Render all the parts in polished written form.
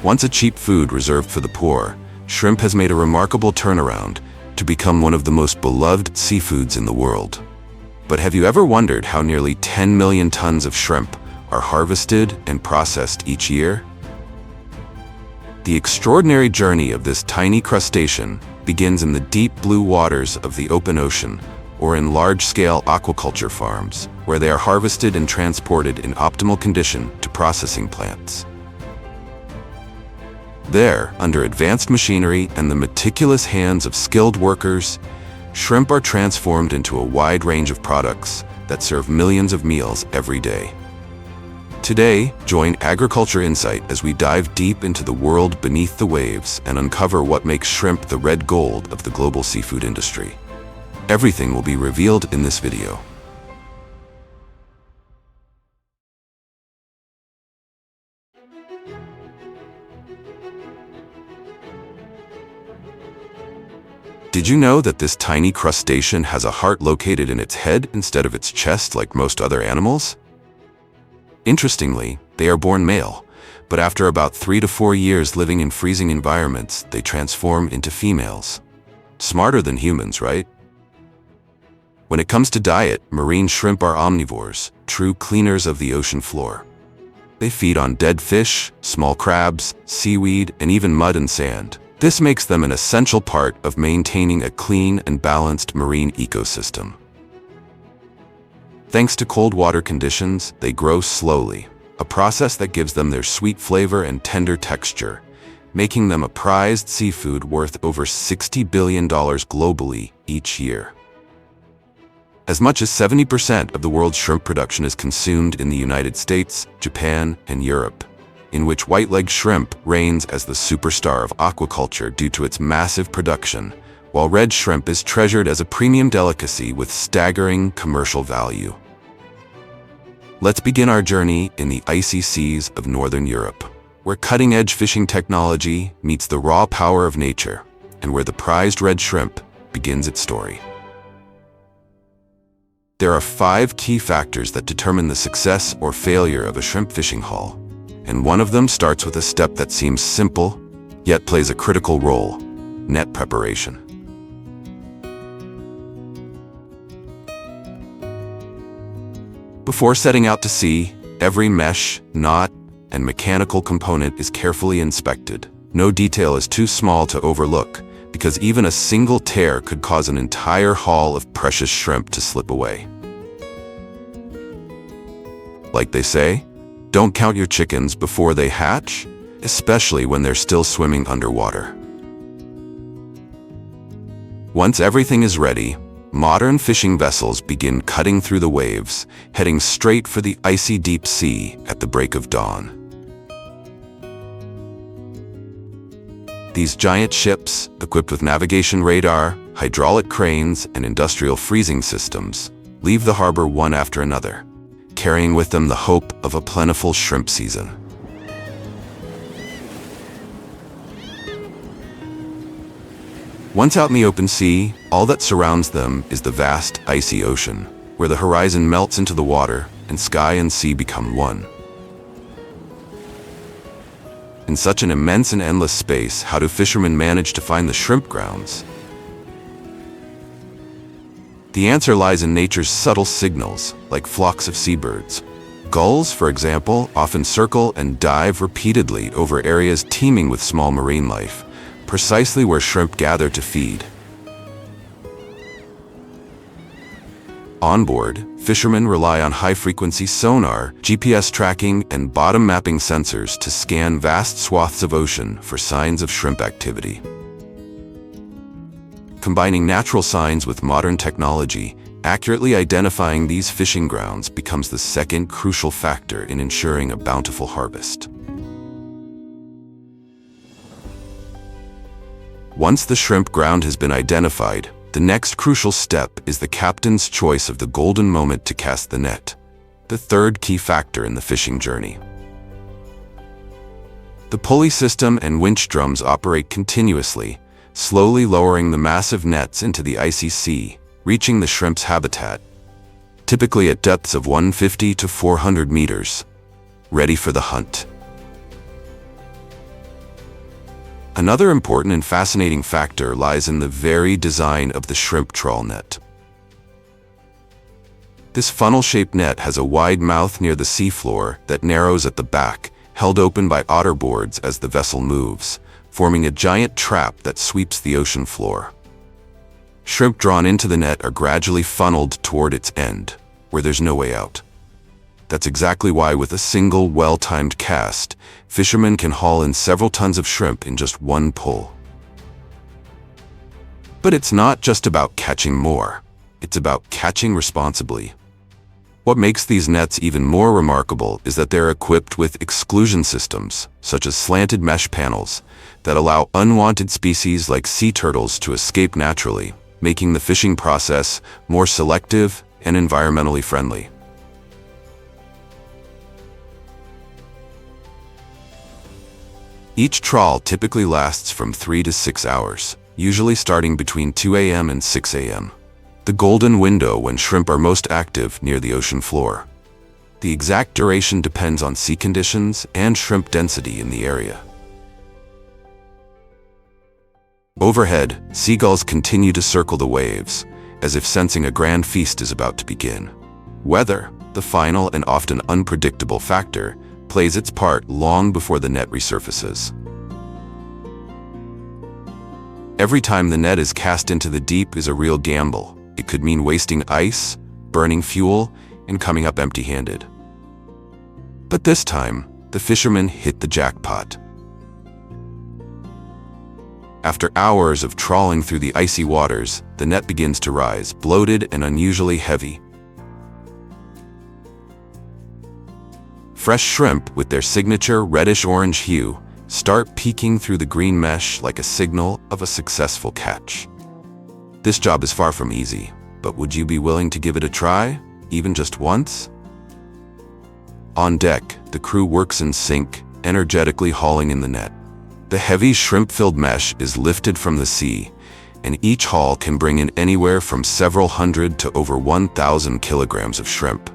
Once a cheap food reserved for the poor, shrimp has made a remarkable turnaround to become one of the most beloved seafoods in the world. But have you ever wondered how nearly 10 million tons of shrimp are harvested and processed each year? The extraordinary journey of this tiny crustacean begins in the deep blue waters of the open ocean or in large-scale aquaculture farms, where they are harvested and transported in optimal condition to processing plants. There, under advanced machinery and the meticulous hands of skilled workers, shrimp are transformed into a wide range of products that serve millions of meals every day. Today, join Agriculture Insight as we dive deep into the world beneath the waves and uncover what makes shrimp the red gold of the global seafood industry. Everything will be revealed in this video. Did you know that this tiny crustacean has a heart located in its head instead of its chest like most other animals? Interestingly, they are born male, but after about 3 to 4 years living in freezing environments, they transform into females. Smarter than humans, right? When it comes to diet, marine shrimp are omnivores, true cleaners of the ocean floor. They feed on dead fish, small crabs, seaweed, and even mud and sand. This makes them an essential part of maintaining a clean and balanced marine ecosystem. Thanks to cold water conditions, they grow slowly, a process that gives them their sweet flavor and tender texture, making them a prized seafood worth over $60 billion globally each year. As much as 70% of the world's shrimp production is consumed in the United States, Japan, and Europe, in which white-legged shrimp reigns as the superstar of aquaculture due to its massive production, while red shrimp is treasured as a premium delicacy with staggering commercial value. Let's begin our journey in the icy seas of Northern Europe, where cutting-edge fishing technology meets the raw power of nature, and where the prized red shrimp begins its story. There are 5 key factors that determine the success or failure of a shrimp fishing haul, and one of them starts with a step that seems simple, yet plays a critical role: net preparation. Before setting out to sea, every mesh, knot, and mechanical component is carefully inspected. No detail is too small to overlook, because even a single tear could cause an entire haul of precious shrimp to slip away. Like they say, don't count your chickens before they hatch, especially when they're still swimming underwater. Once everything is ready, modern fishing vessels begin cutting through the waves, heading straight for the icy deep sea at the break of dawn. These giant ships, equipped with navigation radar, hydraulic cranes, and industrial freezing systems, leave the harbor one after another, carrying with them the hope of a plentiful shrimp season. Once out in the open sea, all that surrounds them is the vast, icy ocean, where the horizon melts into the water and sky and sea become one. In such an immense and endless space, how do fishermen manage to find the shrimp grounds? The answer lies in nature's subtle signals, like flocks of seabirds. Gulls, for example, often circle and dive repeatedly over areas teeming with small marine life, precisely where shrimp gather to feed. On board, fishermen rely on high-frequency sonar, GPS tracking, and bottom mapping sensors to scan vast swaths of ocean for signs of shrimp activity. Combining natural signs with modern technology, accurately identifying these fishing grounds becomes the second crucial factor in ensuring a bountiful harvest. Once the shrimp ground has been identified, the next crucial step is the captain's choice of the golden moment to cast the net, the third key factor in the fishing journey. The pulley system and winch drums operate continuously, slowly lowering the massive nets into the icy sea, reaching the shrimp's habitat, typically at depths of 150 to 400 meters, ready for the hunt. Another important and fascinating factor lies in the very design of the shrimp trawl net. This funnel-shaped net has a wide mouth near the seafloor that narrows at the back, held open by otter boards as the vessel moves, forming a giant trap that sweeps the ocean floor. Shrimp drawn into the net are gradually funneled toward its end, where there's no way out. That's exactly why, with a single well-timed cast, fishermen can haul in several tons of shrimp in just one pull. But it's not just about catching more. It's about catching responsibly. What makes these nets even more remarkable is that they're equipped with exclusion systems, such as slanted mesh panels, that allow unwanted species like sea turtles to escape naturally, making the fishing process more selective and environmentally friendly. Each trawl typically lasts from 3 to 6 hours, usually starting between 2 a.m. and 6 a.m., the golden window when shrimp are most active near the ocean floor. The exact duration depends on sea conditions and shrimp density in the area. Overhead, seagulls continue to circle the waves, as if sensing a grand feast is about to begin. Weather, the final and often unpredictable factor, plays its part long before the net resurfaces. Every time the net is cast into the deep is a real gamble. It could mean wasting ice, burning fuel, and coming up empty-handed. But this time, the fishermen hit the jackpot. After hours of trawling through the icy waters, the net begins to rise, bloated and unusually heavy. Fresh shrimp, with their signature reddish-orange hue, start peeking through the green mesh like a signal of a successful catch. This job is far from easy, but would you be willing to give it a try, even just once? On deck, the crew works in sync, energetically hauling in the net. The heavy shrimp-filled mesh is lifted from the sea, and each haul can bring in anywhere from several hundred to over 1,000 kilograms of shrimp.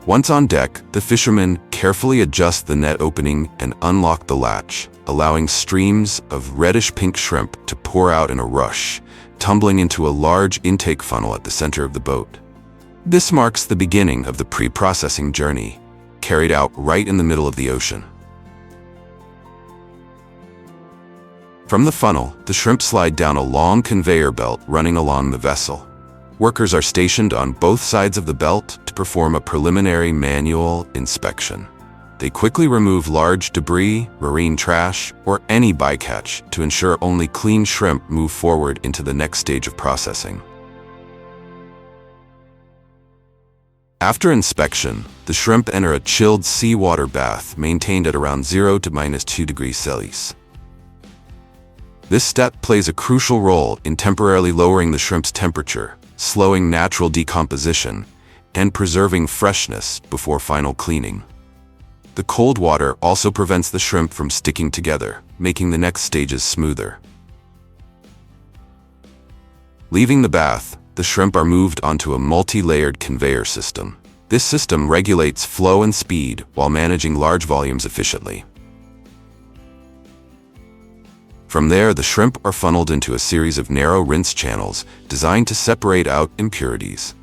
Once on deck, the fishermen carefully adjust the net opening and unlock the latch, allowing streams of reddish-pink shrimp to pour out in a rush, tumbling into a large intake funnel at the center of the boat. This marks the beginning of the pre-processing journey, carried out right in the middle of the ocean. From the funnel, the shrimp slide down a long conveyor belt running along the vessel. Workers are stationed on both sides of the belt to perform a preliminary manual inspection. They quickly remove large debris, marine trash, or any bycatch to ensure only clean shrimp move forward into the next stage of processing. After inspection, the shrimp enter a chilled seawater bath maintained at around 0 to -2 degrees Celsius. This step plays a crucial role in temporarily lowering the shrimp's temperature, slowing natural decomposition, and preserving freshness before final cleaning. The cold water also prevents the shrimp from sticking together, making the next stages smoother. Leaving the bath, the shrimp are moved onto a multi-layered conveyor system. This system regulates flow and speed while managing large volumes efficiently. From there, the shrimp are funneled into a series of narrow rinse channels designed to separate out impurities.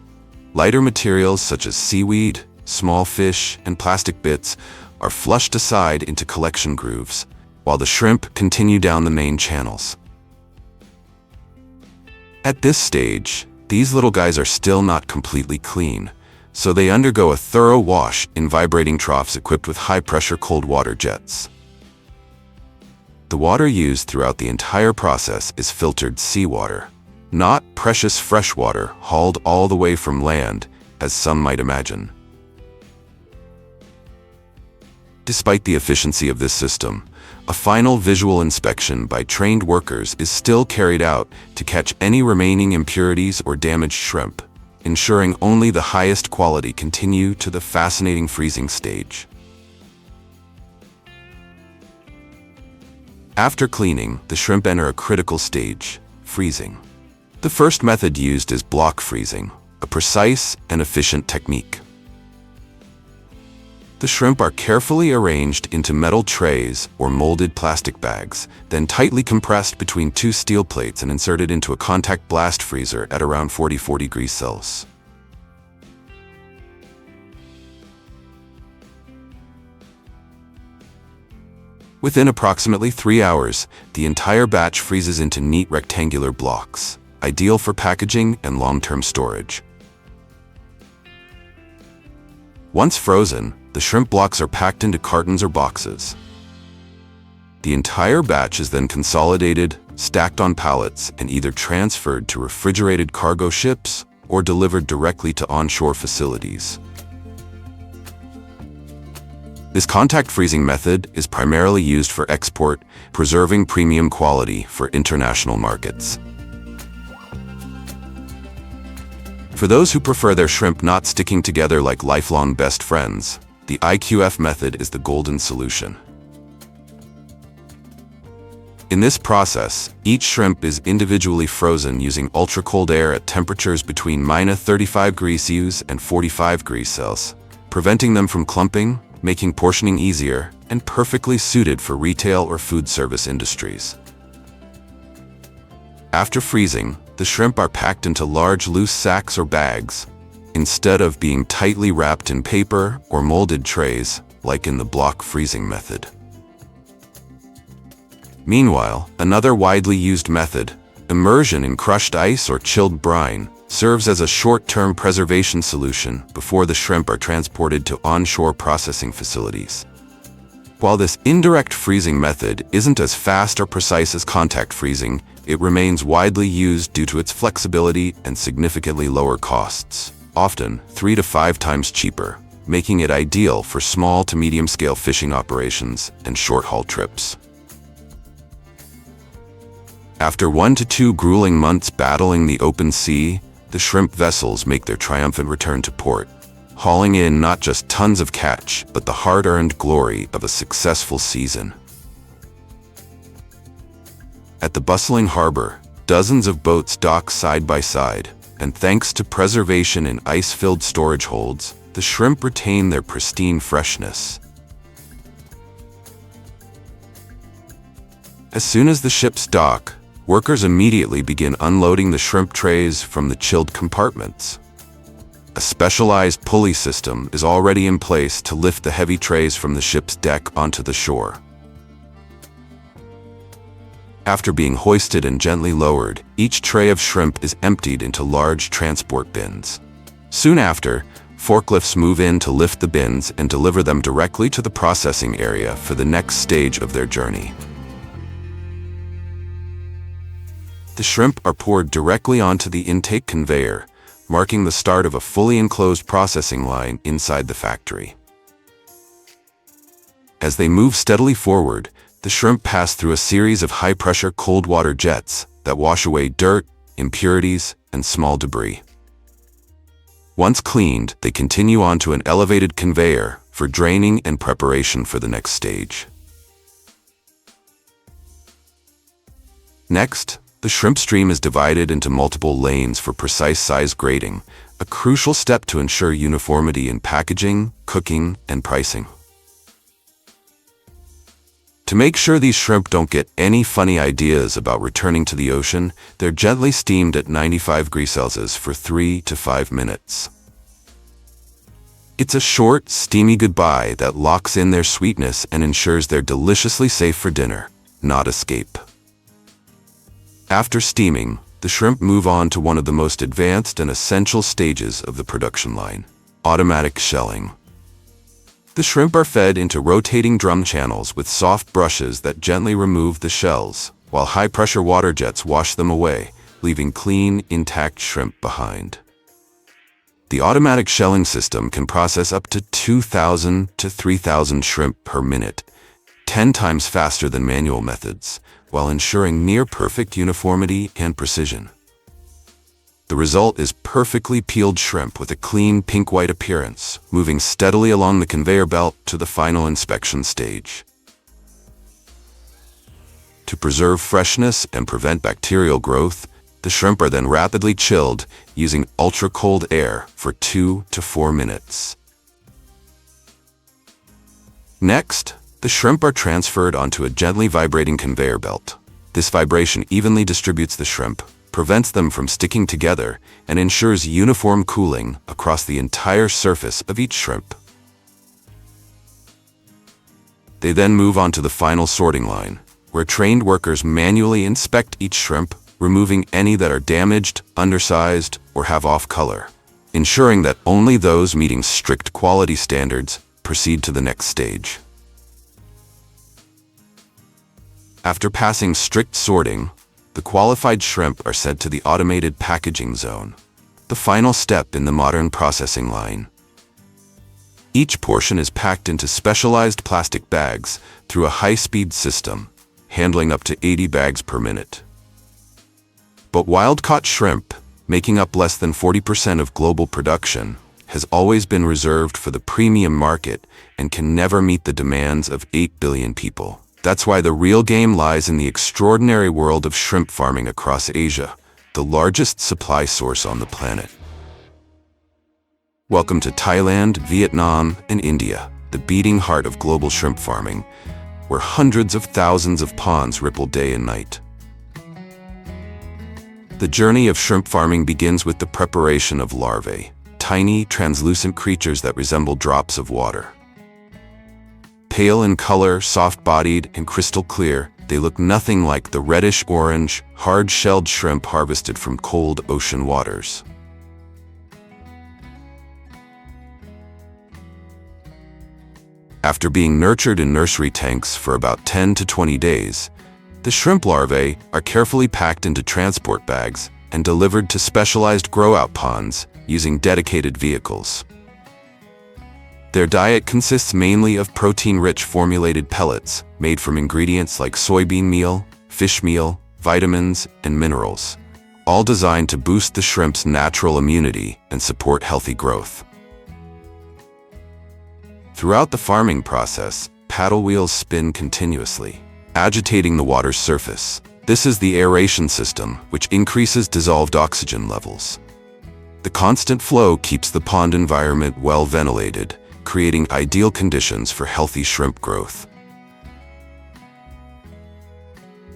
Lighter materials such as seaweed, small fish, and plastic bits are flushed aside into collection grooves, while the shrimp continue down the main channels. At this stage, these little guys are still not completely clean, so they undergo a thorough wash in vibrating troughs equipped with high-pressure cold water jets. The water used throughout the entire process is filtered seawater, not precious fresh water hauled all the way from land, as some might imagine. Despite the efficiency of this system, a final visual inspection by trained workers is still carried out to catch any remaining impurities or damaged shrimp, ensuring only the highest quality continue to the fascinating freezing stage. After cleaning, the shrimp enter a critical stage, freezing. The first method used is block freezing, a precise and efficient technique. The shrimp are carefully arranged into metal trays or molded plastic bags, then tightly compressed between two steel plates and inserted into a contact blast freezer at around 44 degrees Celsius. Within approximately 3 hours, the entire batch freezes into neat rectangular blocks, ideal for packaging and long-term storage. Once frozen, the shrimp blocks are packed into cartons or boxes. The entire batch is then consolidated, stacked on pallets, and either transferred to refrigerated cargo ships or delivered directly to onshore facilities. This contact freezing method is primarily used for export, preserving premium quality for international markets. For those who prefer their shrimp not sticking together like lifelong best friends, the IQF method is the golden solution. In this process, each shrimp is individually frozen using ultra-cold air at temperatures between -35 degrees Celsius and 45 degrees Celsius, preventing them from clumping, making portioning easier, and perfectly suited for retail or food service industries. After freezing, the shrimp are packed into large loose sacks or bags, instead of being tightly wrapped in paper or molded trays, like in the block freezing method. Meanwhile, another widely used method, immersion in crushed ice or chilled brine, serves as a short-term preservation solution before the shrimp are transported to onshore processing facilities. While this indirect freezing method isn't as fast or precise as contact freezing, it remains widely used due to its flexibility and significantly lower costs, often 3 to 5 times cheaper, making it ideal for small to medium-scale fishing operations and short-haul trips. After 1 to 2 grueling months battling the open sea, the shrimp vessels make their triumphant return to port, hauling in not just tons of catch, but the hard-earned glory of a successful season. At the bustling harbor, dozens of boats dock side by side, and thanks to preservation in ice-filled storage holds, the shrimp retain their pristine freshness. As soon as the ships dock, workers immediately begin unloading the shrimp trays from the chilled compartments. A specialized pulley system is already in place to lift the heavy trays from the ship's deck onto the shore. After being hoisted and gently lowered, each tray of shrimp is emptied into large transport bins. Soon after, forklifts move in to lift the bins and deliver them directly to the processing area for the next stage of their journey. The shrimp are poured directly onto the intake conveyor, marking the start of a fully enclosed processing line inside the factory. As they move steadily forward, the shrimp pass through a series of high-pressure cold water jets that wash away dirt, impurities, and small debris. Once cleaned, they continue onto an elevated conveyor for draining and preparation for the next stage. Next, the shrimp stream is divided into multiple lanes for precise size grading, a crucial step to ensure uniformity in packaging, cooking, and pricing. To make sure these shrimp don't get any funny ideas about returning to the ocean, they're gently steamed at 95 degrees Celsius for 3 to 5 minutes. It's a short, steamy goodbye that locks in their sweetness and ensures they're deliciously safe for dinner, not escape. After steaming, the shrimp move on to one of the most advanced and essential stages of the production line, automatic shelling. The shrimp are fed into rotating drum channels with soft brushes that gently remove the shells, while high-pressure water jets wash them away, leaving clean, intact shrimp behind. The automatic shelling system can process up to 2,000 to 3,000 shrimp per minute, 10 times faster than manual methods, while ensuring near-perfect uniformity and precision. The result is perfectly peeled shrimp with a clean pink-white appearance, moving steadily along the conveyor belt to the final inspection stage. To preserve freshness and prevent bacterial growth, The shrimp are then rapidly chilled using ultra-cold air for 2 to 4 minutes. Next, the shrimp are transferred onto a gently vibrating conveyor belt. This vibration evenly distributes the shrimp, prevents them from sticking together, and ensures uniform cooling across the entire surface of each shrimp. They then move on to the final sorting line, where trained workers manually inspect each shrimp, removing any that are damaged, undersized, or have off color, ensuring that only those meeting strict quality standards proceed to the next stage. After passing strict sorting, the qualified shrimp are sent to the automated packaging zone, the final step in the modern processing line. Each portion is packed into specialized plastic bags through a high-speed system, handling up to 80 bags per minute. But wild-caught shrimp, making up less than 40% of global production, has always been reserved for the premium market and can never meet the demands of 8 billion people. That's why the real game lies in the extraordinary world of shrimp farming across Asia, the largest supply source on the planet. Welcome to Thailand, Vietnam, and India, the beating heart of global shrimp farming, where hundreds of thousands of ponds ripple day and night. The journey of shrimp farming begins with the preparation of larvae, tiny, translucent creatures that resemble drops of water. Pale in color, soft-bodied, and crystal clear, they look nothing like the reddish-orange, hard-shelled shrimp harvested from cold ocean waters. After being nurtured in nursery tanks for about 10 to 20 days, the shrimp larvae are carefully packed into transport bags and delivered to specialized grow-out ponds using dedicated vehicles. Their diet consists mainly of protein-rich formulated pellets made from ingredients like soybean meal, fish meal, vitamins, and minerals, all designed to boost the shrimp's natural immunity and support healthy growth. Throughout the farming process, paddle wheels spin continuously, agitating the water's surface. This is the aeration system, which increases dissolved oxygen levels. The constant flow keeps the pond environment well ventilated, creating ideal conditions for healthy shrimp growth.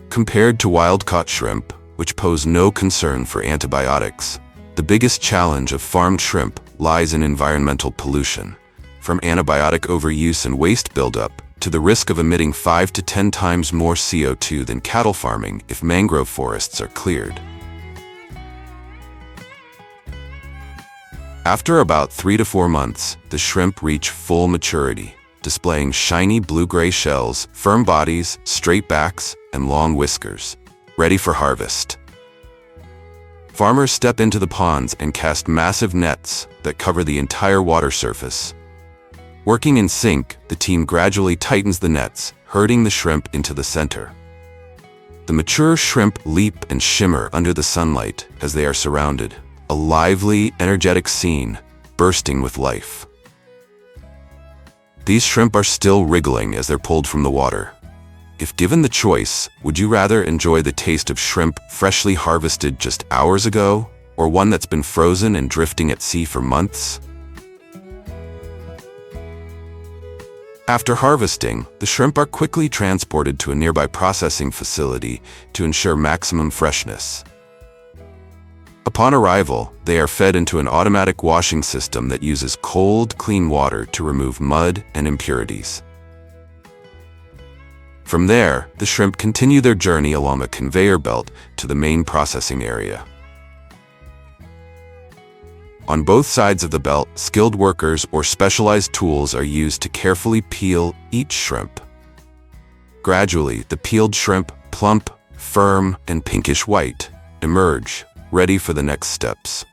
Compared to wild-caught shrimp, which pose no concern for antibiotics, the biggest challenge of farmed shrimp lies in environmental pollution, from antibiotic overuse and waste buildup to the risk of emitting 5 to 10 times more CO2 than cattle farming if mangrove forests are cleared. After about 3 to 4 months, the shrimp reach full maturity, displaying shiny blue-gray shells, firm bodies, straight backs, and long whiskers, ready for harvest. Farmers step into the ponds and cast massive nets that cover the entire water surface. Working in sync, the team gradually tightens the nets, herding the shrimp into the center. The mature shrimp leap and shimmer under the sunlight as they are surrounded, a lively, energetic scene, bursting with life. These shrimp are still wriggling as they're pulled from the water. If given the choice, would you rather enjoy the taste of shrimp freshly harvested just hours ago, or one that's been frozen and drifting at sea for months? After harvesting, the shrimp are quickly transported to a nearby processing facility to ensure maximum freshness. Upon arrival, they are fed into an automatic washing system that uses cold, clean water to remove mud and impurities. From there, the shrimp continue their journey along a conveyor belt to the main processing area. On both sides of the belt, skilled workers or specialized tools are used to carefully peel each shrimp. Gradually, the peeled shrimp, plump, firm, and pinkish white, emerge, ready for the next steps.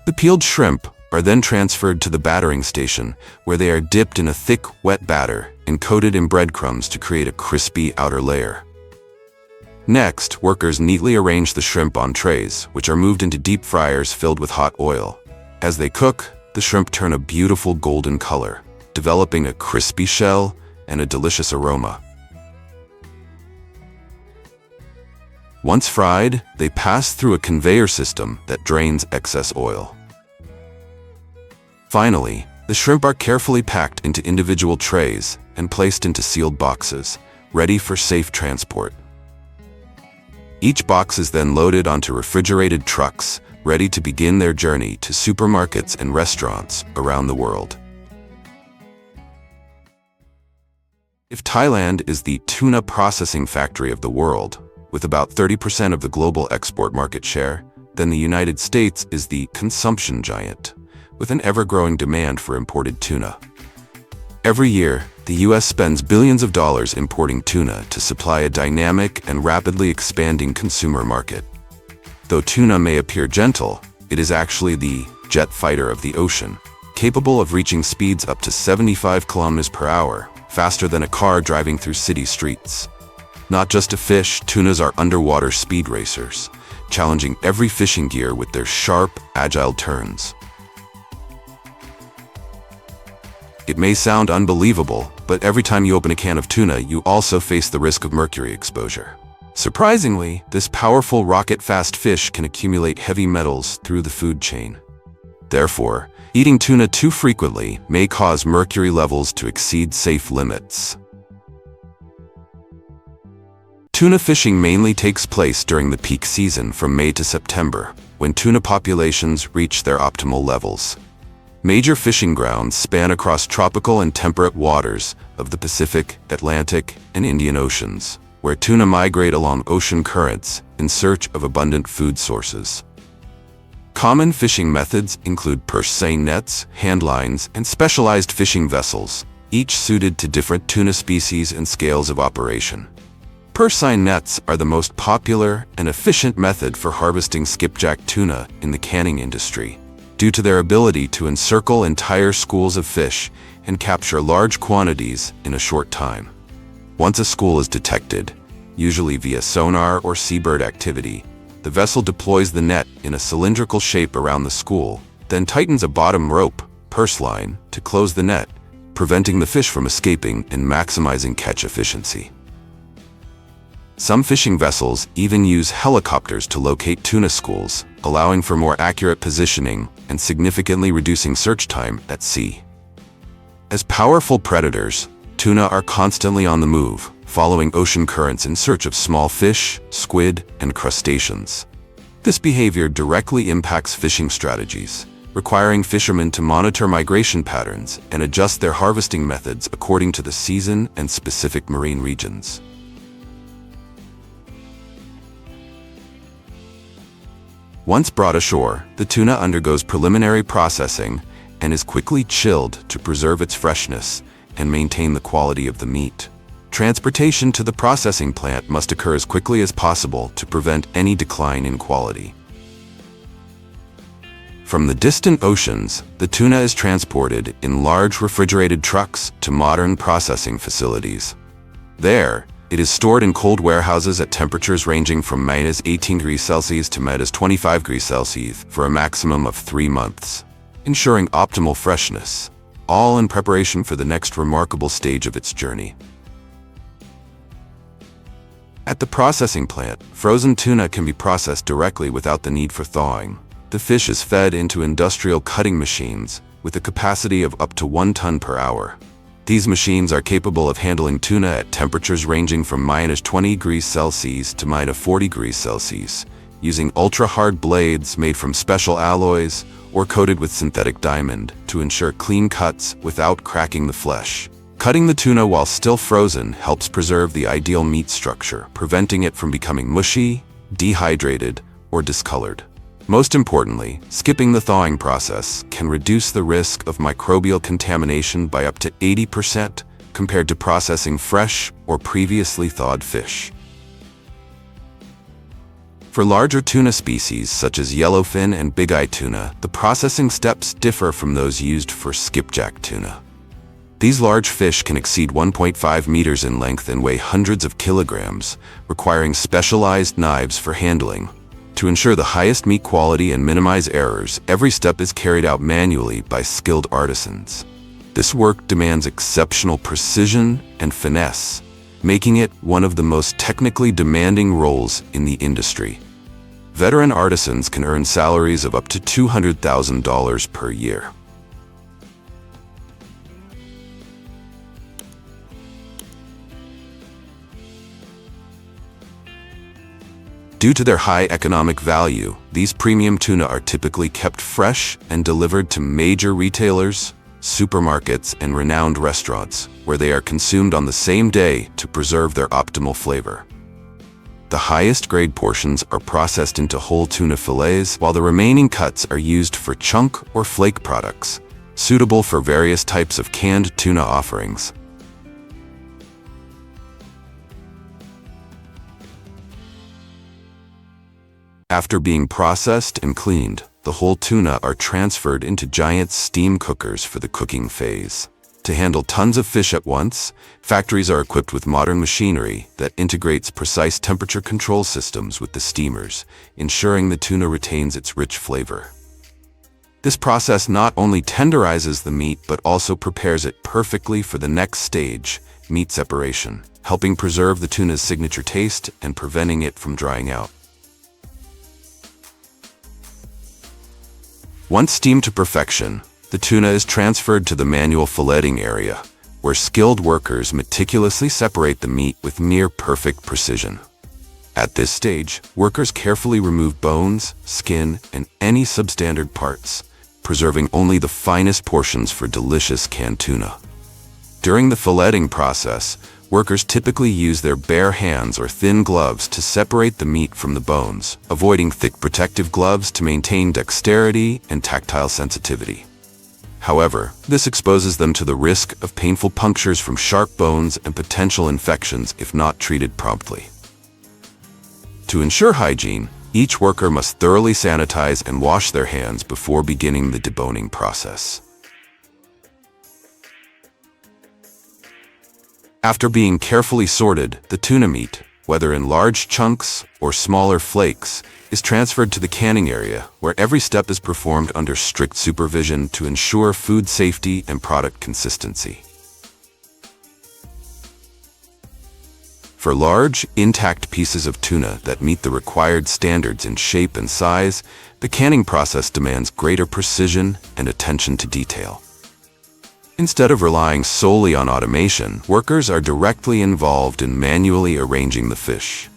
The peeled shrimp are then transferred to the battering station, where they are dipped in a thick, wet batter and coated in breadcrumbs to create a crispy outer layer. Next, workers neatly arrange the shrimp on trays, which are moved into deep fryers filled with hot oil. As they cook, the shrimp turn a beautiful golden color, developing a crispy shell and a delicious aroma. Once fried, they pass through a conveyor system that drains excess oil. Finally, the shrimp are carefully packed into individual trays and placed into sealed boxes, ready for safe transport. Each box is then loaded onto refrigerated trucks, ready to begin their journey to supermarkets and restaurants around the world. If Thailand is the tuna processing factory of the world, with about 30% of the global export market share, then the United States is the consumption giant, with an ever-growing demand for imported tuna. Every year, the U.S. spends billions of dollars importing tuna to supply a dynamic and rapidly expanding consumer market. Though tuna may appear gentle, it is actually the jet fighter of the ocean, capable of reaching speeds up to 75 kilometers per hour, faster than a car driving through city streets. Not just a fish, tunas are underwater speed racers, challenging every fishing gear with their sharp, agile turns. It may sound unbelievable, but every time you open a can of tuna, you also face the risk of mercury exposure. Surprisingly, this powerful rocket-fast fish can accumulate heavy metals through the food chain. Therefore, eating tuna too frequently may cause mercury levels to exceed safe limits. Tuna fishing mainly takes place during the peak season from May to September, when tuna populations reach their optimal levels. Major fishing grounds span across tropical and temperate waters of the Pacific, Atlantic, and Indian Oceans, where tuna migrate along ocean currents in search of abundant food sources. Common fishing methods include purse seine nets, hand lines, and specialized fishing vessels, each suited to different tuna species and scales of operation. Purse seine nets are the most popular and efficient method for harvesting skipjack tuna in the canning industry, due to their ability to encircle entire schools of fish and capture large quantities in a short time. Once a school is detected, usually via sonar or seabird activity, the vessel deploys the net in a cylindrical shape around the school, then tightens a bottom rope, purse line, to close the net, preventing the fish from escaping and maximizing catch efficiency. Some fishing vessels even use helicopters to locate tuna schools, allowing for more accurate positioning and significantly reducing search time at sea. As powerful predators, tuna are constantly on the move, following ocean currents in search of small fish, squid, and crustaceans. This behavior directly impacts fishing strategies, requiring fishermen to monitor migration patterns and adjust their harvesting methods according to the season and specific marine regions. Once brought ashore, the tuna undergoes preliminary processing and is quickly chilled to preserve its freshness and maintain the quality of the meat. Transportation to the processing plant must occur as quickly as possible to prevent any decline in quality. From the distant oceans, the tuna is transported in large refrigerated trucks to modern processing facilities. There, it is stored in cold warehouses at temperatures ranging from -18°C to -25°C for a maximum of 3 months, ensuring optimal freshness, all in preparation for the next remarkable stage of its journey. At the processing plant, frozen tuna can be processed directly without the need for thawing. The fish is fed into industrial cutting machines with a capacity of up to 1 ton per hour. These machines are capable of handling tuna at temperatures ranging from -20°C to -40°C, using ultra-hard blades made from special alloys or coated with synthetic diamond to ensure clean cuts without cracking the flesh. Cutting the tuna while still frozen helps preserve the ideal meat structure, preventing it from becoming mushy, dehydrated, or discolored. Most importantly, skipping the thawing process can reduce the risk of microbial contamination by up to 80% compared to processing fresh or previously thawed fish. For larger tuna species such as yellowfin and big-eye tuna, the processing steps differ from those used for skipjack tuna. These large fish can exceed 1.5 meters in length and weigh hundreds of kilograms, requiring specialized knives for handling. To ensure the highest meat quality and minimize errors, every step is carried out manually by skilled artisans. This work demands exceptional precision and finesse, making it one of the most technically demanding roles in the industry. Veteran artisans can earn salaries of up to $200,000 per year. Due to their high economic value, these premium tuna are typically kept fresh and delivered to major retailers, supermarkets, and renowned restaurants, where they are consumed on the same day to preserve their optimal flavor. The highest grade portions are processed into whole tuna fillets, while the remaining cuts are used for chunk or flake products, suitable for various types of canned tuna offerings. After being processed and cleaned, the whole tuna are transferred into giant steam cookers for the cooking phase. To handle tons of fish at once, factories are equipped with modern machinery that integrates precise temperature control systems with the steamers, ensuring the tuna retains its rich flavor. This process not only tenderizes the meat but also prepares it perfectly for the next stage, meat separation, helping preserve the tuna's signature taste and preventing it from drying out. Once steamed to perfection, the tuna is transferred to the manual filleting area, where skilled workers meticulously separate the meat with near-perfect precision. At this stage, workers carefully remove bones, skin, and any substandard parts, preserving only the finest portions for delicious canned tuna. During the filleting process, workers typically use their bare hands or thin gloves to separate the meat from the bones, avoiding thick protective gloves to maintain dexterity and tactile sensitivity. However, this exposes them to the risk of painful punctures from sharp bones and potential infections if not treated promptly. To ensure hygiene, each worker must thoroughly sanitize and wash their hands before beginning the deboning process. After being carefully sorted, the tuna meat, whether in large chunks or smaller flakes, is transferred to the canning area, where every step is performed under strict supervision to ensure food safety and product consistency. For large, intact pieces of tuna that meet the required standards in shape and size, the canning process demands greater precision and attention to detail. Instead of relying solely on automation, workers are directly involved in manually arranging the fish.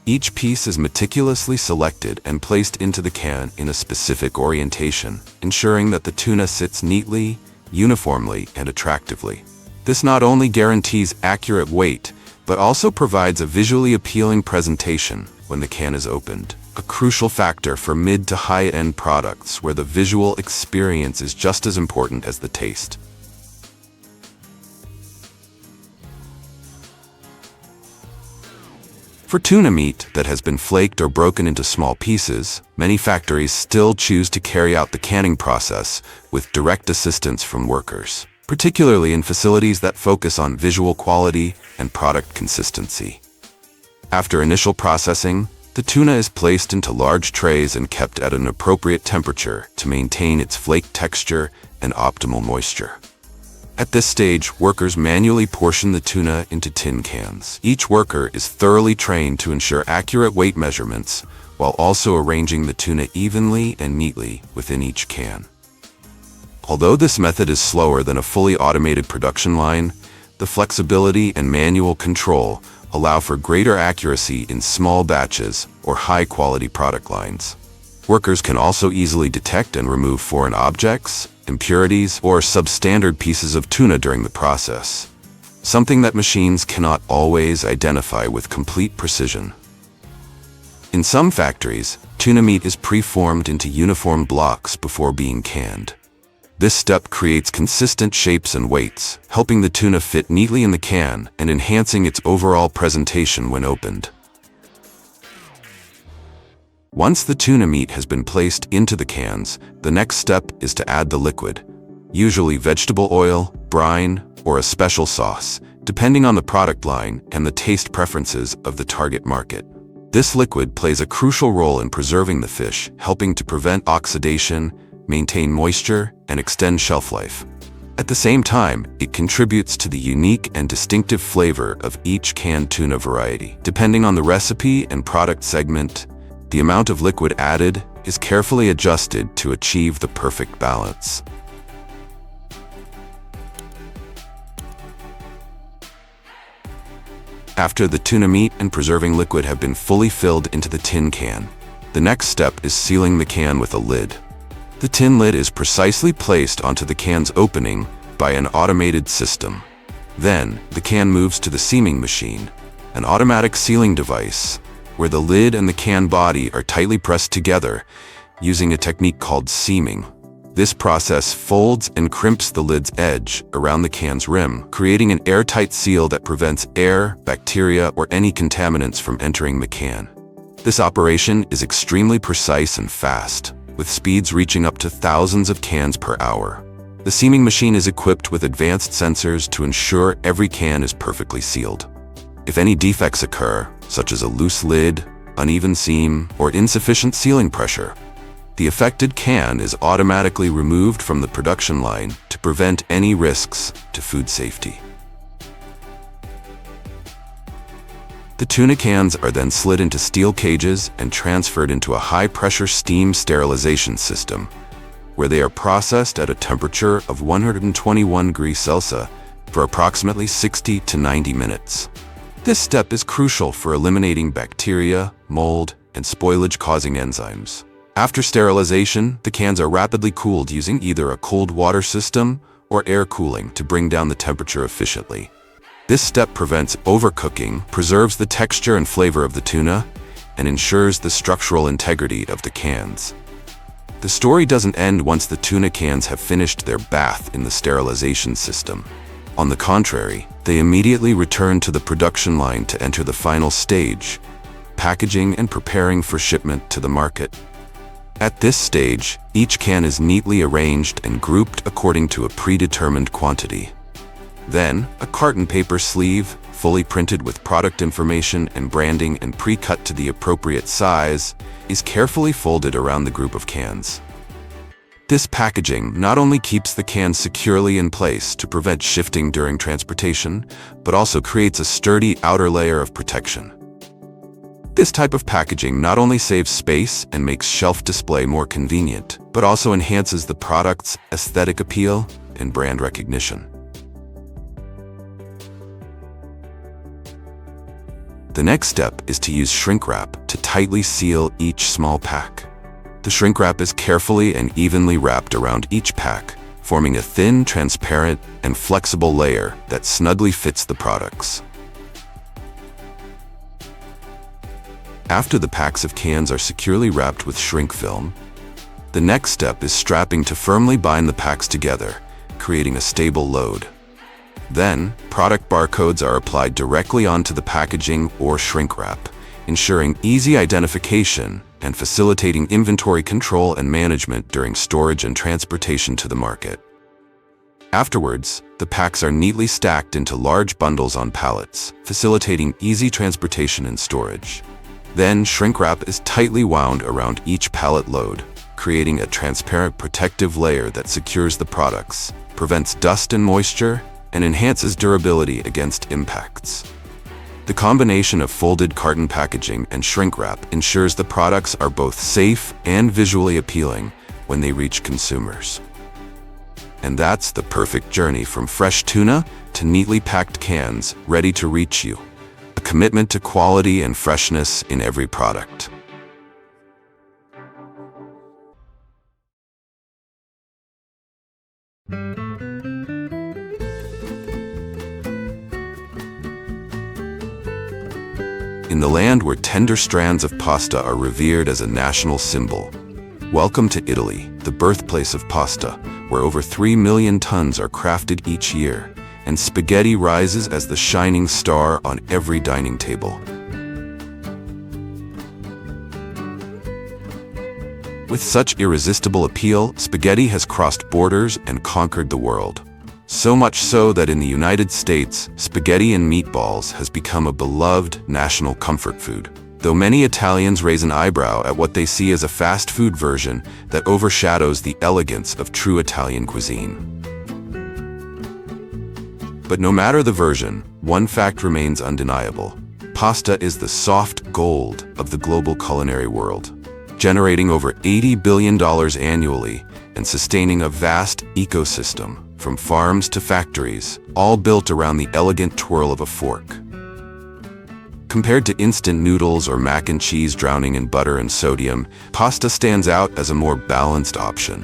Each piece is meticulously selected and placed into the can in a specific orientation, ensuring that the tuna sits neatly, uniformly, and attractively. This not only guarantees accurate weight, but also provides a visually appealing presentation when the can is opened, a crucial factor for mid to high-end products where the visual experience is just as important as the taste. For tuna meat that has been flaked or broken into small pieces, many factories still choose to carry out the canning process with direct assistance from workers, particularly in facilities that focus on visual quality and product consistency. After initial processing, the tuna is placed into large trays and kept at an appropriate temperature to maintain its flake texture and optimal moisture. At this stage, workers manually portion the tuna into tin cans. Each worker is thoroughly trained to ensure accurate weight measurements, while also arranging the tuna evenly and neatly within each can. Although this method is slower than a fully automated production line, the flexibility and manual control allow for greater accuracy in small batches or high-quality product lines. Workers can also easily detect and remove foreign objects, impurities, or substandard pieces of tuna during the process, something that machines cannot always identify with complete precision. In some factories, tuna meat is pre-formed into uniform blocks before being canned. This step creates consistent shapes and weights, helping the tuna fit neatly in the can and enhancing its overall presentation when opened. Once the tuna meat has been placed into the cans, the next step is to add the liquid, usually vegetable oil, brine, or a special sauce, depending on the product line and the taste preferences of the target market. This liquid plays a crucial role in preserving the fish, helping to prevent oxidation, maintain moisture, and extend shelf life. At the same time, it contributes to the unique and distinctive flavor of each canned tuna variety. Depending on the recipe and product segment, the amount of liquid added is carefully adjusted to achieve the perfect balance. After the tuna meat and preserving liquid have been fully filled into the tin can, the next step is sealing the can with a lid. The tin lid is precisely placed onto the can's opening by an automated system. Then, the can moves to the seaming machine, an automatic sealing device, where the lid and the can body are tightly pressed together using a technique called seaming. This process folds and crimps the lid's edge around the can's rim, creating an airtight seal that prevents air, bacteria, or any contaminants from entering the can. This operation is extremely precise and fast, with speeds reaching up to thousands of cans per hour. The seaming machine is equipped with advanced sensors to ensure every can is perfectly sealed. If any defects occur, such as a loose lid, uneven seam, or insufficient sealing pressure, the affected can is automatically removed from the production line to prevent any risks to food safety. The tuna cans are then slid into steel cages and transferred into a high-pressure steam sterilization system, where they are processed at a temperature of 121 degrees Celsius for approximately 60 to 90 minutes. This step is crucial for eliminating bacteria, mold, and spoilage-causing enzymes. After sterilization, the cans are rapidly cooled using either a cold water system or air cooling to bring down the temperature efficiently. This step prevents overcooking, preserves the texture and flavor of the tuna, and ensures the structural integrity of the cans. The story doesn't end once the tuna cans have finished their bath in the sterilization system. On the contrary, they immediately return to the production line to enter the final stage, packaging and preparing for shipment to the market. At this stage, each can is neatly arranged and grouped according to a predetermined quantity. Then, a carton paper sleeve, fully printed with product information and branding and pre-cut to the appropriate size, is carefully folded around the group of cans. This packaging not only keeps the cans securely in place to prevent shifting during transportation, but also creates a sturdy outer layer of protection. This type of packaging not only saves space and makes shelf display more convenient, but also enhances the product's aesthetic appeal and brand recognition. The next step is to use shrink wrap to tightly seal each small pack. The shrink wrap is carefully and evenly wrapped around each pack, forming a thin, transparent, and flexible layer that snugly fits the products. After the packs of cans are securely wrapped with shrink film, the next step is strapping to firmly bind the packs together, creating a stable load. Then, product barcodes are applied directly onto the packaging or shrink wrap, ensuring easy identification and facilitating inventory control and management during storage and transportation to the market. Afterwards, the packs are neatly stacked into large bundles on pallets, facilitating easy transportation and storage. Then, shrink wrap is tightly wound around each pallet load, creating a transparent protective layer that secures the products, prevents dust and moisture, and enhances durability against impacts. The combination of folded carton packaging and shrink wrap ensures the products are both safe and visually appealing when they reach consumers. And that's the perfect journey from fresh tuna to neatly packed cans ready to reach you. A commitment to quality and freshness in every product. In the land where tender strands of pasta are revered as a national symbol, welcome to Italy, the birthplace of pasta, where over 3 million tons are crafted each year, and spaghetti rises as the shining star on every dining table. With such irresistible appeal, spaghetti has crossed borders and conquered the world. So much so that in the United States, spaghetti and meatballs has become a beloved national comfort food. Though many Italians raise an eyebrow at what they see as a fast food version that overshadows the elegance of true Italian cuisine. But no matter the version, one fact remains undeniable. Pasta is the soft gold of the global culinary world, generating over $80 billion annually and sustaining a vast ecosystem, from farms to factories, all built around the elegant twirl of a fork. Compared to instant noodles or mac and cheese drowning in butter and sodium, pasta stands out as a more balanced option,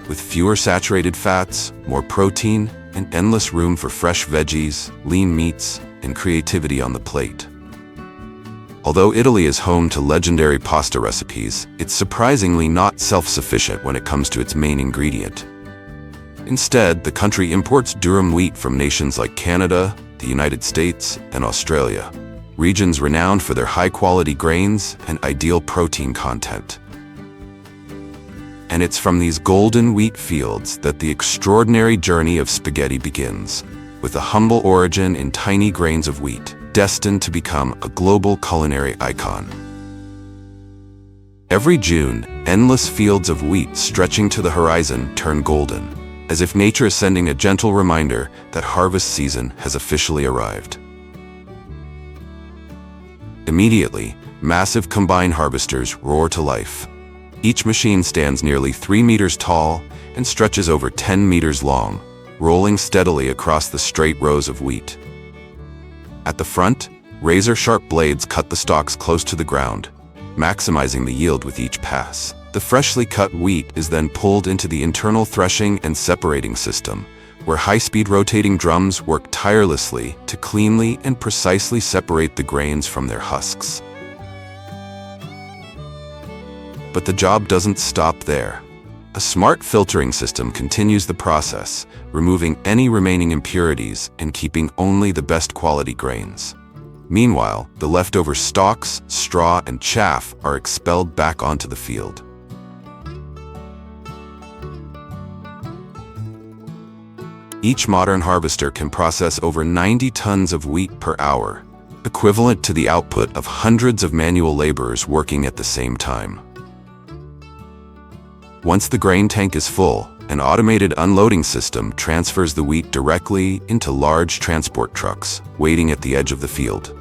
with fewer saturated fats, more protein, and endless room for fresh veggies, lean meats, and creativity on the plate. Although Italy is home to legendary pasta recipes, it's surprisingly not self-sufficient when it comes to its main ingredient. Instead, the country imports durum wheat from nations like Canada, the United States, and Australia, regions renowned for their high-quality grains and ideal protein content. And it's from these golden wheat fields that the extraordinary journey of spaghetti begins, with a humble origin in tiny grains of wheat, destined to become a global culinary icon. Every June, endless fields of wheat stretching to the horizon turn golden, as if nature is sending a gentle reminder that harvest season has officially arrived. Immediately, massive combine harvesters roar to life. Each machine stands nearly 3 meters tall and stretches over 10 meters long, rolling steadily across the straight rows of wheat. At the front, razor-sharp blades cut the stalks close to the ground, maximizing the yield with each pass. The freshly cut wheat is then pulled into the internal threshing and separating system, where high-speed rotating drums work tirelessly to cleanly and precisely separate the grains from their husks. But the job doesn't stop there. A smart filtering system continues the process, removing any remaining impurities and keeping only the best quality grains. Meanwhile, the leftover stalks, straw, and chaff are expelled back onto the field. Each modern harvester can process over 90 tons of wheat per hour, equivalent to the output of hundreds of manual laborers working at the same time. Once the grain tank is full, an automated unloading system transfers the wheat directly into large transport trucks, waiting at the edge of the field.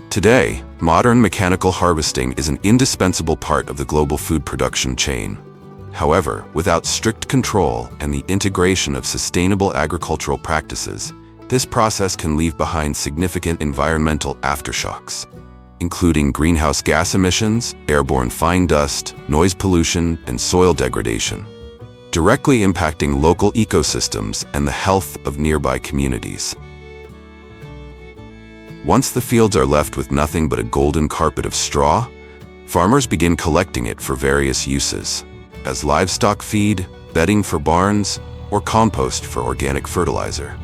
Today, modern mechanical harvesting is an indispensable part of the global food production chain. However, without strict control and the integration of sustainable agricultural practices, this process can leave behind significant environmental aftershocks, including greenhouse gas emissions, airborne fine dust, noise pollution, and soil degradation, directly impacting local ecosystems and the health of nearby communities. Once the fields are left with nothing but a golden carpet of straw, farmers begin collecting it for various uses, as livestock feed, bedding for barns, or compost for organic fertilizer.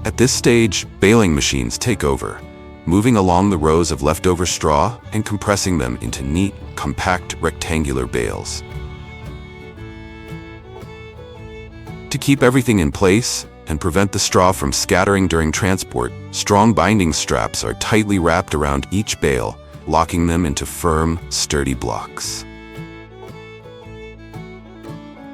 At this stage, baling machines take over, moving along the rows of leftover straw and compressing them into neat, compact, rectangular bales. To keep everything in place and prevent the straw from scattering during transport, strong binding straps are tightly wrapped around each bale, locking them into firm, sturdy blocks.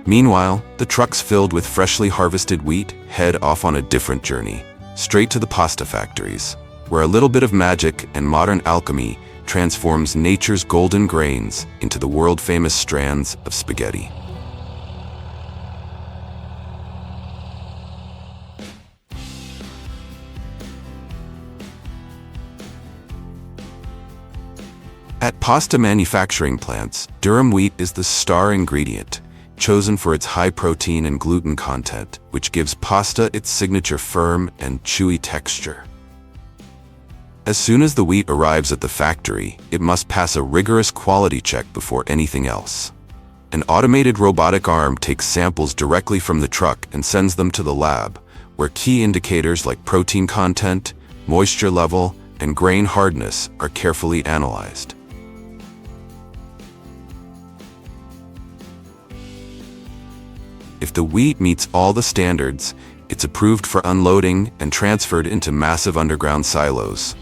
Meanwhile, the trucks filled with freshly harvested wheat head off on a different journey, straight to the pasta factories, where a little bit of magic and modern alchemy transforms nature's golden grains into the world-famous strands of spaghetti. At pasta manufacturing plants, durum wheat is the star ingredient, chosen for its high protein and gluten content, which gives pasta its signature firm and chewy texture. As soon as the wheat arrives at the factory, it must pass a rigorous quality check before anything else. An automated robotic arm takes samples directly from the truck and sends them to the lab, where key indicators like protein content, moisture level, and grain hardness are carefully analyzed. If the wheat meets all the standards, it's approved for unloading and transferred into massive underground silos.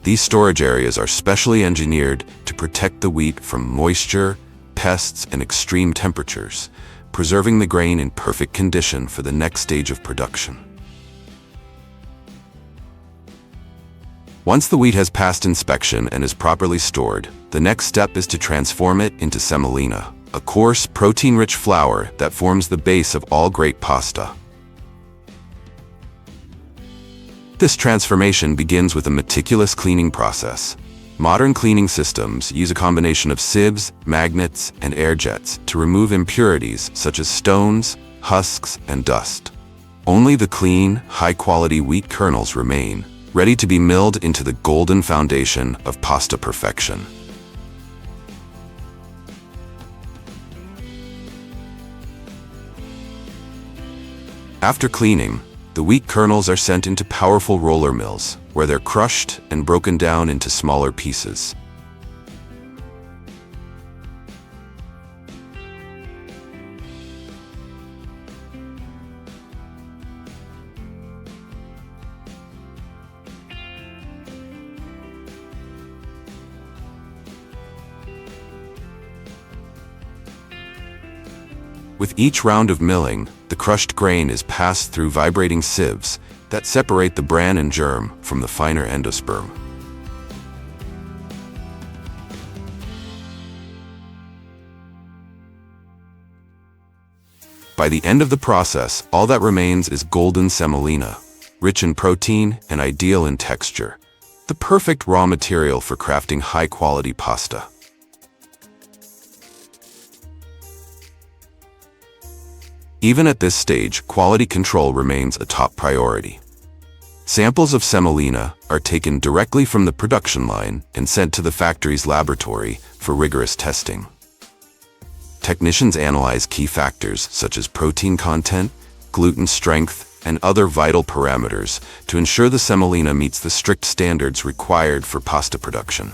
These storage areas are specially engineered to protect the wheat from moisture, pests, and extreme temperatures, preserving the grain in perfect condition for the next stage of production. Once the wheat has passed inspection and is properly stored, the next step is to transform it into semolina, a coarse, protein-rich flour that forms the base of all great pasta. This transformation begins with a meticulous cleaning process. Modern cleaning systems use a combination of sieves, magnets, and air jets to remove impurities such as stones, husks, and dust. Only the clean, high-quality wheat kernels remain, ready to be milled into the golden foundation of pasta perfection. After cleaning, the wheat kernels are sent into powerful roller mills, where they're crushed and broken down into smaller pieces. With each round of milling, the crushed grain is passed through vibrating sieves that separate the bran and germ from the finer endosperm. By the end of the process, all that remains is golden semolina, rich in protein and ideal in texture, the perfect raw material for crafting high-quality pasta. Even at this stage, quality control remains a top priority. Samples of semolina are taken directly from the production line and sent to the factory's laboratory for rigorous testing. Technicians analyze key factors such as protein content, gluten strength, and other vital parameters to ensure the semolina meets the strict standards required for pasta production.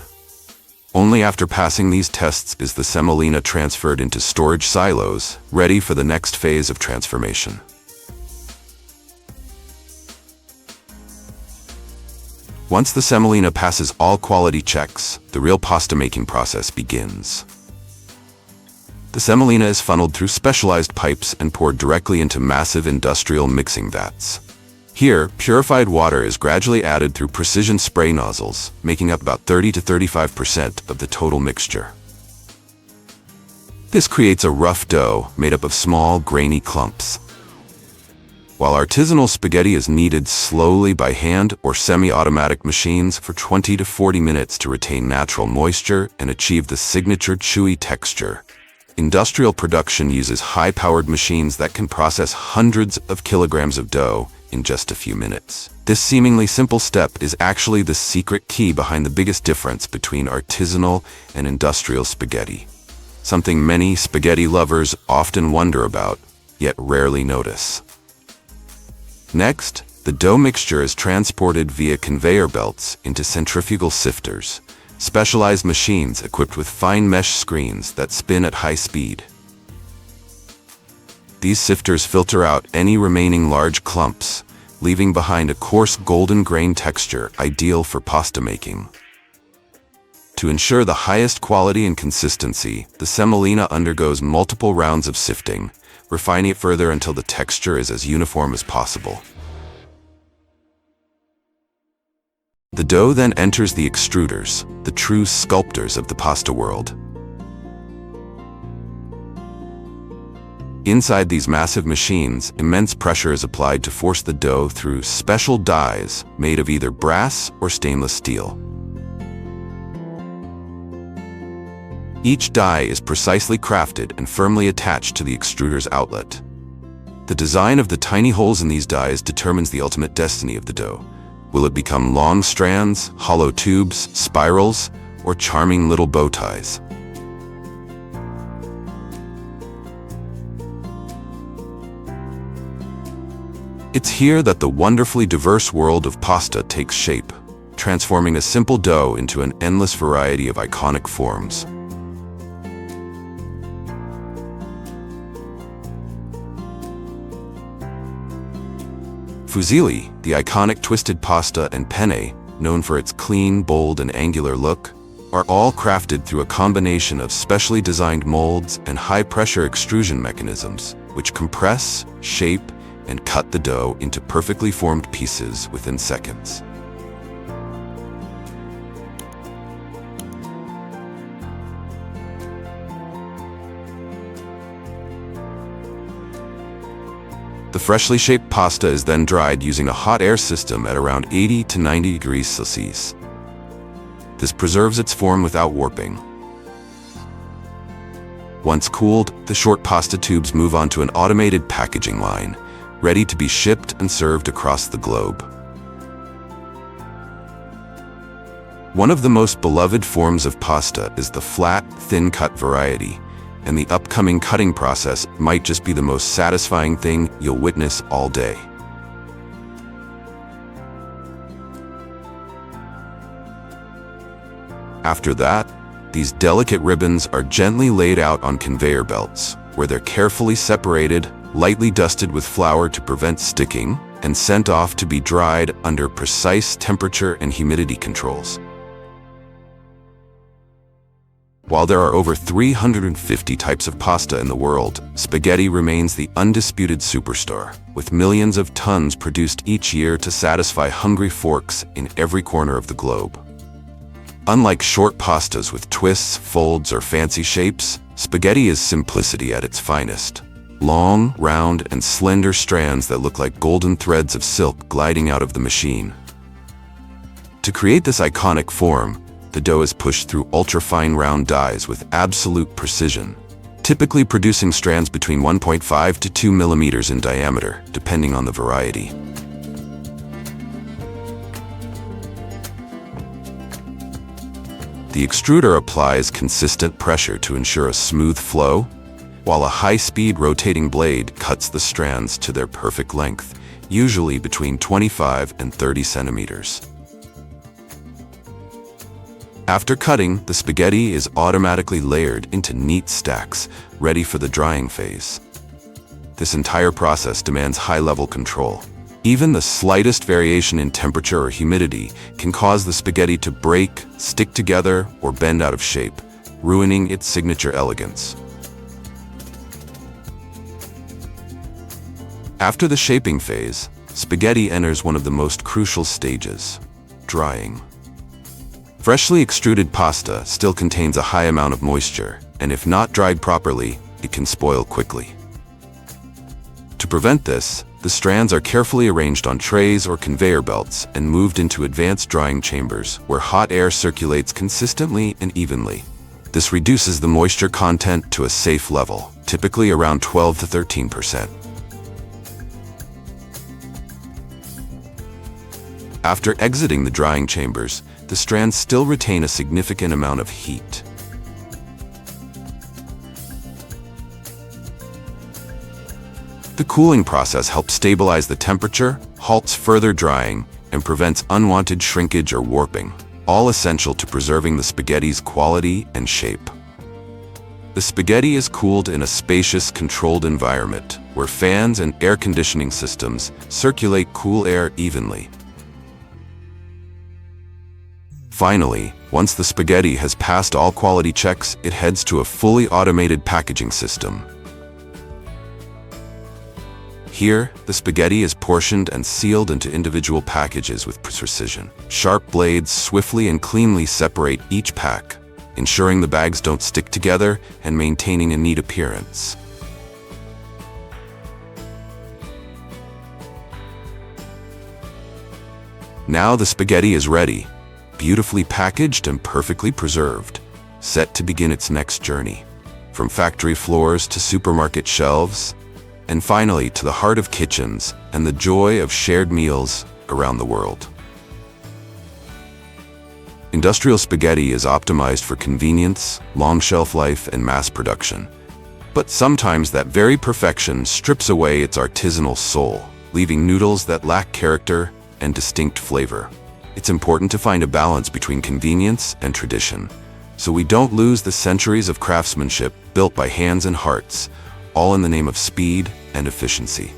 Only after passing these tests is the semolina transferred into storage silos, ready for the next phase of transformation. Once the semolina passes all quality checks, the real pasta making process begins. The semolina is funneled through specialized pipes and poured directly into massive industrial mixing vats. Here, purified water is gradually added through precision spray nozzles, making up about 30 to 35% of the total mixture. This creates a rough dough made up of small, grainy clumps. While artisanal spaghetti is kneaded slowly by hand or semi-automatic machines for 20 to 40 minutes to retain natural moisture and achieve the signature chewy texture, industrial production uses high-powered machines that can process hundreds of kilograms of dough in just a few minutes. This seemingly simple step is actually the secret key behind the biggest difference between artisanal and industrial spaghetti, something many spaghetti lovers often wonder about, yet rarely notice. Next, the dough mixture is transported via conveyor belts into centrifugal sifters, specialized machines equipped with fine mesh screens that spin at high speed. These sifters filter out any remaining large clumps, leaving behind a coarse golden grain texture ideal for pasta making. To ensure the highest quality and consistency, the semolina undergoes multiple rounds of sifting, refining it further until the texture is as uniform as possible. The dough then enters the extruders, the true sculptors of the pasta world. Inside these massive machines, immense pressure is applied to force the dough through special dies made of either brass or stainless steel. Each die is precisely crafted and firmly attached to the extruder's outlet. The design of the tiny holes in these dies determines the ultimate destiny of the dough. Will it become long strands, hollow tubes, spirals, or charming little bow ties? It's here that the wonderfully diverse world of pasta takes shape, transforming a simple dough into an endless variety of iconic forms. Fusilli, the iconic twisted pasta, and penne, known for its clean, bold, and angular look, are all crafted through a combination of specially designed molds and high-pressure extrusion mechanisms, which compress, shape, and cut the dough into perfectly formed pieces within seconds. The freshly shaped pasta is then dried using a hot air system at around 80 to 90 degrees Celsius. This preserves its form without warping. Once cooled, the short pasta tubes move onto an automated packaging line, ready to be shipped and served across the globe. One of the most beloved forms of pasta is the flat, thin-cut variety, and the upcoming cutting process might just be the most satisfying thing you'll witness all day. After that, these delicate ribbons are gently laid out on conveyor belts, where they're carefully separated, lightly dusted with flour to prevent sticking, and sent off to be dried under precise temperature and humidity controls. While there are over 350 types of pasta in the world, spaghetti remains the undisputed superstar, with millions of tons produced each year to satisfy hungry forks in every corner of the globe. Unlike short pastas with twists, folds, or fancy shapes, spaghetti is simplicity at its finest. Long, round, and slender strands that look like golden threads of silk gliding out of the machine. To create this iconic form, the dough is pushed through ultra-fine round dies with absolute precision, typically producing strands between 1.5 to 2 millimeters in diameter, depending on the variety. The extruder applies consistent pressure to ensure a smooth flow, while a high-speed rotating blade cuts the strands to their perfect length, usually between 25 and 30 centimeters. After cutting, the spaghetti is automatically layered into neat stacks, ready for the drying phase. This entire process demands high-level control. Even the slightest variation in temperature or humidity can cause the spaghetti to break, stick together, or bend out of shape, ruining its signature elegance. After the shaping phase, spaghetti enters one of the most crucial stages: drying. Freshly extruded pasta still contains a high amount of moisture, and if not dried properly, it can spoil quickly. To prevent this, the strands are carefully arranged on trays or conveyor belts and moved into advanced drying chambers where hot air circulates consistently and evenly. This reduces the moisture content to a safe level, typically around 12 to 13%. After exiting the drying chambers, the strands still retain a significant amount of heat. The cooling process helps stabilize the temperature, halts further drying, and prevents unwanted shrinkage or warping, all essential to preserving the spaghetti's quality and shape. The spaghetti is cooled in a spacious, controlled environment, where fans and air conditioning systems circulate cool air evenly. Finally, once the spaghetti has passed all quality checks, it heads to a fully automated packaging system. Here, the spaghetti is portioned and sealed into individual packages with precision. Sharp blades swiftly and cleanly separate each pack, ensuring the bags don't stick together and maintaining a neat appearance. Now the spaghetti is ready, beautifully packaged and perfectly preserved, set to begin its next journey. From factory floors to supermarket shelves, and finally to the heart of kitchens and the joy of shared meals around the world. Industrial spaghetti is optimized for convenience, long shelf life, and mass production. But sometimes that very perfection strips away its artisanal soul, leaving noodles that lack character and distinct flavor. It's important to find a balance between convenience and tradition, so we don't lose the centuries of craftsmanship built by hands and hearts, all in the name of speed and efficiency.